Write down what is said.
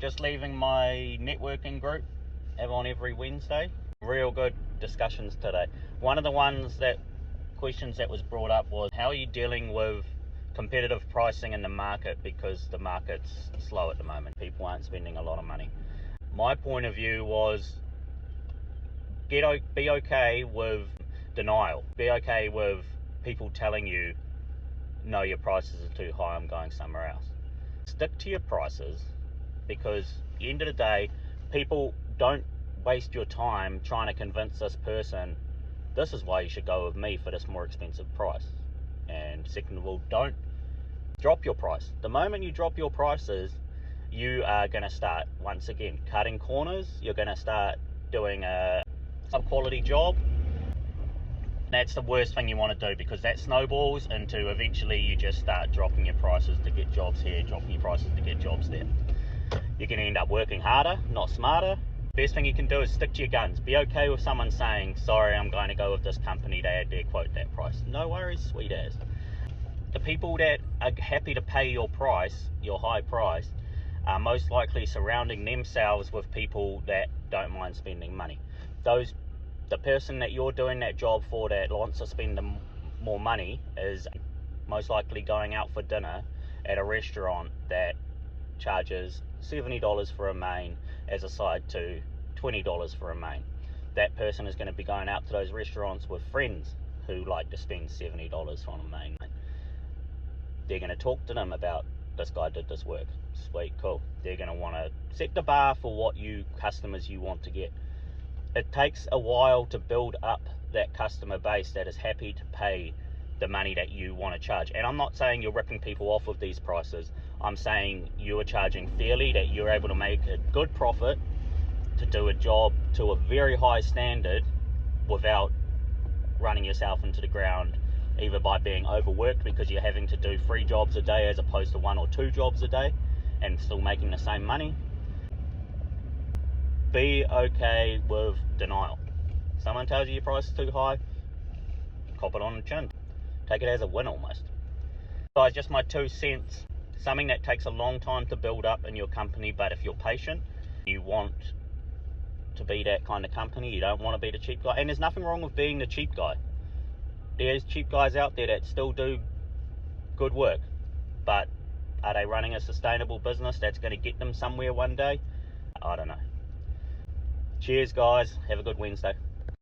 Just leaving my networking group, have on every Wednesday. Real good discussions today. One of the questions that was brought up was, how are you dealing with competitive pricing in the market, because the market's slow at the moment. People aren't spending a lot of money. My point of view was, be okay with denial. Be okay with people telling you, no, your prices are too high, I'm going somewhere else. Stick to your prices, because at the end of the day, people don't waste your time trying to convince this person, this is why you should go with me for this more expensive price. And second of all, don't drop your price. The moment you drop your prices, you are going to start, once again, cutting corners. You're going to start doing a sub-quality job. That's the worst thing you want to do, because that snowballs into eventually you just start dropping your prices to get jobs here, dropping your prices to get jobs there. You're going to end up working harder, not smarter. Best thing you can do is stick to your guns. Be okay with someone saying, sorry, I'm going to go with this company, they had their quote that price. No worries, sweet as. The people that are happy to pay your price, your high price, are most likely surrounding themselves with people that don't mind spending money. The person that you're doing that job for that wants to spend more money is most likely going out for dinner at a restaurant that charges $70 for a main as a side to $20 for a main. That person is going to be going out to those restaurants with friends who like to spend $70 on a main. They're going to talk to them about, this guy did this work, sweet, cool. They're going to want to set the bar for what customers you want to get. It takes a while to build up that customer base that is happy to pay the money that you want to charge. And I'm not saying you're ripping people off with these prices. I'm saying you are charging fairly, that you're able to make a good profit to do a job to a very high standard without running yourself into the ground, either by being overworked because you're having to do 3 jobs a day as opposed to 1 or 2 jobs a day and still making the same money. Be okay with denial. Someone tells you your price is too high, cop it on the chin. Take it as a win almost. Guys, just my 2 cents. Something that takes a long time to build up in your company, but if you're patient, you want to be that kind of company, you don't want to be the cheap guy. And there's nothing wrong with being the cheap guy. There's cheap guys out there that still do good work, but are they running a sustainable business that's going to get them somewhere one day? I don't know. Cheers guys, have a good Wednesday.